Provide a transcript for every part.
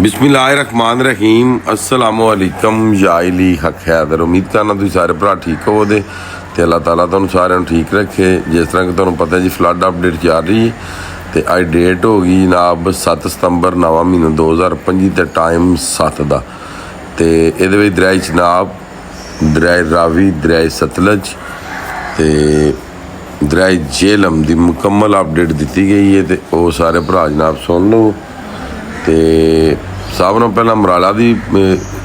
बिस्मिल्लाहिर्रहमानिर्रहीम अस्सलामुअलैकुम जाइली हक हैदर। उम्मीद करना तुम सारे भरा ठीक हो दे ते अल्लाह ताला तुहानू सारिਆਂ ठीक रखे। जिस तरह कि तुहानू पता है जी फ्लड अपडेट चल रही है तो अज डेट हो गई जनाब 7 सितंबर नवा महीना 2025 ते टाइम 7 का। तो ये दरिया चनाब, दरिया रावी, दरिया सतलज ते दरिया झेलम की मुकम्मल अपडेट दी गई है। तो वो सारे भरा जनाब सुन लो। तो सब नों पहला मराला की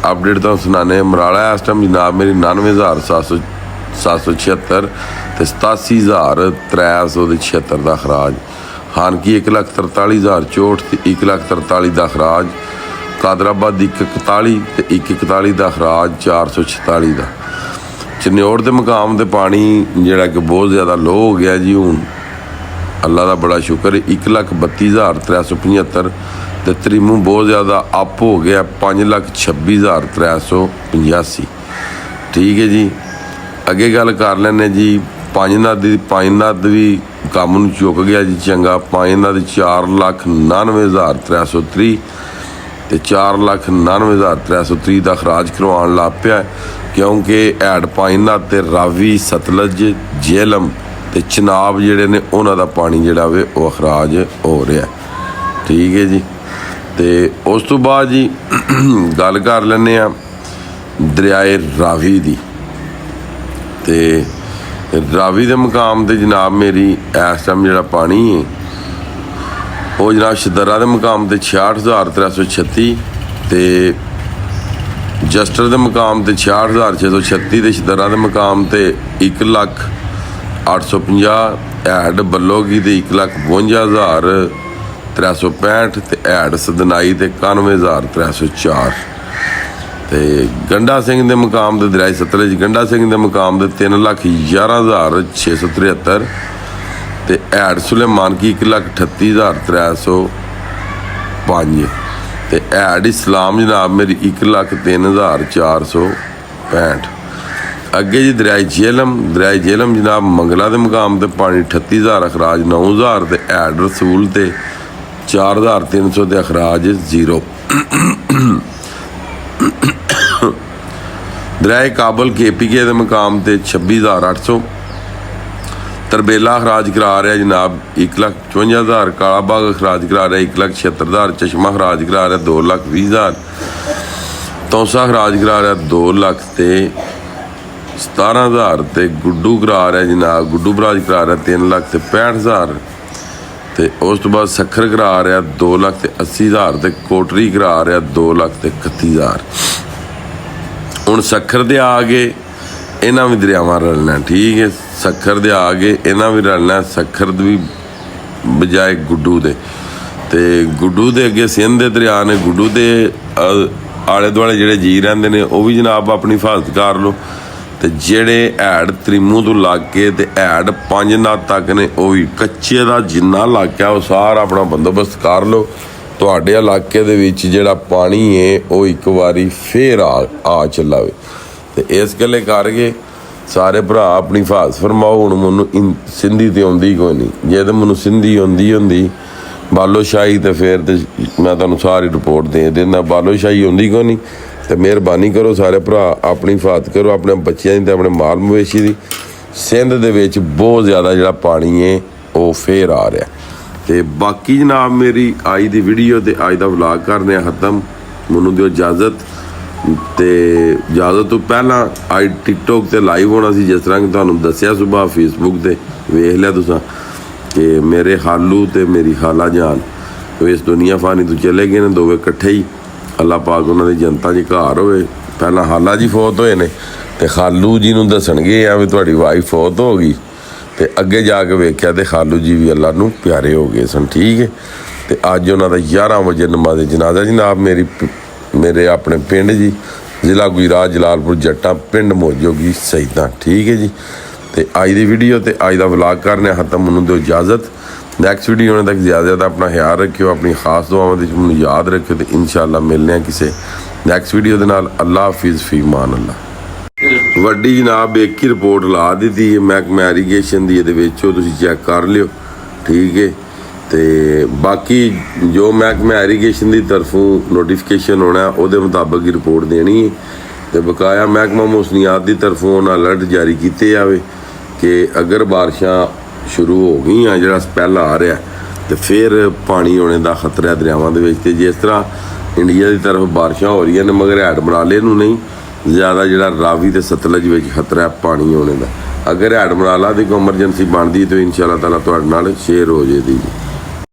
अपडेट तो सुनाने। मराला इस टाइम जनाब मेरी 99,776 तो 87,376 का खराज। हानकी 1,43,064 तो 1,43,000 का खराज। कादराबाद 141 तो 141 का खराज 446 का। चन्योड़ के मुकाम से पानी जोड़ा कि बहुत ज़्यादा लो हो गया जी। हूँ अल्लाह का बड़ा शुक्र 1,32,375 तो त्रिमू बहुत ज़्यादा अप हो गया 5,26,385। ठीक है जी। अगे गल कर लें जी पांचनाथ भी काम चुक गया जी चंगा। पांचनाथ 4,99,330 तो 4,99,330 का खराज करवाने लग पिया क्योंकि हैड पांचनाथ ते रावी, सतलज, झेलम ते चनाब जिहड़े ने उन्हां दा पानी जिहड़ा वे वो खराज हो रहा। ठीक है जी। तो उस तो बाद जी गल कर लें दरियाए रावी की। तो रावी के मुकाम ते जनाब मेरी इस टाइम जो पानी है वो जनाब शदरा के मुकाम ते 66,336 तो जस्टर के मुकाम ते 66,636 तो शदरा के मुकाम ते 1,08,50 हैड बल्लोगी तो 1,52,365 तो हैड सदनाई तो 91,304 तो गंडा सिंह के मुकाम ते दरिया सतलज गंडा सिंह के मुकाम ते 3,11,673 तो हैड सुलेमान की 1,38,305 तो हैड इस्लाम जनाब मेरी 1,03,465। अगे जी दरिया झेलम जनाब मंगला के मुकाम ते पानी 38,000 अखराज 9,000 तो हैड रसूल ते 4,300 के अखराज 0। दरिया काबल KPK के मुकाम ते 26,800 तरबेला अखराज करा रहा जनाब 1,54,000। कालाबाग अखराज करा रहा 1,76,000। चश्मा अखराज करा रहा 2,20,000। तौसा अखराज करा रहा 2,17,000 तो गुड्डू करा रहा जनाब गुड्डू बराज करा रहा 3,65,000 तो उस तो बाद सखर करा रहा 2,80,000 तो कोटरी करा रहा 2,31,000। हुण सखर दे आगे इन्हां भी दरियावां रलना। ठीक है। सखर दे आगे इन्हां भी रलना। सखर भी बजाए गुड्डू दे ते गुड्डू दे अगे सिंध दे दरिया ने। गुड्डू दे आले दुआले जिहड़े जी रहिंदे ने वो भी जनाब अपनी हिफाजत कर लो। तो जेड़े हैड त्रिमू तो लग के ते हैड पांचनाथ तक ने वो भी कच्चे का जिन्ना इलाका वो सारा अपना बंदोबस्त कर लो। तुहाडे इलाके दे विच जेड़ा पानी है वो एक बारी फिर आ चला वे। तो इस गल्ले करके सारे भरा अपनी हिफाजत फरमाओ। हुण मैनू सिंधी तो आउंदी कोई नहीं। जे तो मैनू सिंधी आउंदी हुंदी बालोशाही तो फिर तो मैं तुहानू सारी रिपोर्ट दे देना। बालोशाही आउंदी कोई नहीं तो मेहरबानी करो सारे भरा अपनी हिफाजत करो अपने बच्चों की अपने माल मवेशी की। सिंध दे विच बहुत ज़्यादा जिहड़ा पानी है वो फिर आ रहा। तो बाकी जनाब मेरी अज की वीडियो तो अज का व्लॉग करने खत्म। मैनू दिओ इजाज़त। तो इजाज़त तो पहला अज टिकटॉक ते लाइव होना सी जिस तरह कि तुहानू दस्सिया सुबह फेसबुक ते वेख लिया तुसां कि मेरे खालू ते मेरी खाला जान इस दुनिया फानी तो चले गए ने दोवें कट्ठे ही। अल्लाह पाक उन्होंने जनता जी घर होए। पहला खाला जी फौत होए ने तो खालू जी नूं दस्सणगे आ भी तुहाडी वाइफ फौत हो गई। तो अगे जाके वेख्या तो खालू जी भी अल्लाह नूं प्यारे हो गए सन। ठीक है। तो अज उन्हों का 11 बजे नमाज़ जनाजा जनाब मेरे अपने पिंड जी जिला गुजरात जलालपुर जट्टा पिंड मोजोगी शहीदां। ठीक है जी। तो अज की वीडियो तो अज का व्लॉग करने खत्म। मैनू दो इजाज़त। नैक्सट वीडियो होने तक ज़्यादा अपना ख्याल रखियो अपनी खास दुआवां दी मैनू याद रखियो। तो इंशाअल्लाह मिलने किसी नैक्सट वीडियो के नाल। अल्लाह हाफिज़ फी मान अल्लाह। वड्डी जनाब एक ही रिपोर्ट ला दी है महकमा एरीगेशन की। ये चैक कर लियो। ठीक है। ਤੇ ਬਾਕੀ ਜੋ ਮਹਿਕਮਾ ਐਰੀਗੇਸ਼ਨ ਦੀ ਤਰਫੋਂ ਨੋਟੀਫਿਕੇਸ਼ਨ ਹੋਣਾ ਉਹਦੇ ਮੁਤਾਬਕ ਹੀ ਰਿਪੋਰਟ ਦੇਣੀ ਹੈ ਤੇ ਬਕਾਇਆ ਮਹਿਕਮਾ ਮੌਸਮੀਆਤ ਦੀ ਤਰਫੋਂ ਉਹਨਾਂ ਅਲਰਟ ਜਾਰੀ ਕੀਤੇ ਜਾਵੇ ਕਿ ਅਗਰ ਬਾਰਿਸ਼ਾਂ ਸ਼ੁਰੂ ਹੋ ਗਈਆਂ, ਜਿਹੜਾ ਸਪੈਲ ਆ ਰਿਹਾ ਤੇ ਫਿਰ ਪਾਣੀ ਆਉਣੇ ਦਾ ਖਤਰਾ ਦਰਿਆਵਾਂ ਦੇ ਵਿੱਚ। ਤੇ ਜਿਸ ਤਰ੍ਹਾਂ ਇੰਡੀਆ ਦੀ ਤਰਫ ਬਾਰਿਸ਼ਾਂ ਹੋ ਰਹੀਆਂ ਨੇ ਮਗਰ ਹੈਡ ਬਨਾਲੇ ਨੂੰ ਨਹੀਂ, ਜ਼ਿਆਦਾ ਜਿਹੜਾ ਰਾਵੀ ਤੇ ਸਤਲੁਜ ਵਿੱਚ ਖਤਰਾ ਪਾਣੀ ਆਉਣੇ ਦਾ। ਅਗਰ ਹੈਡ ਬਨਾਲਾ ਦੀ ਕੋਈ ਐਮਰਜੈਂਸੀ ਬਣਦੀ ਤਾਂ ਇਨਸ਼ਾ ਅੱਲਾਹ ਤਾਲਾ ਤੁਹਾਡੇ ਨਾਲ ਸ਼ੇਅਰ ਹੋ ਜਾਏਗੀ।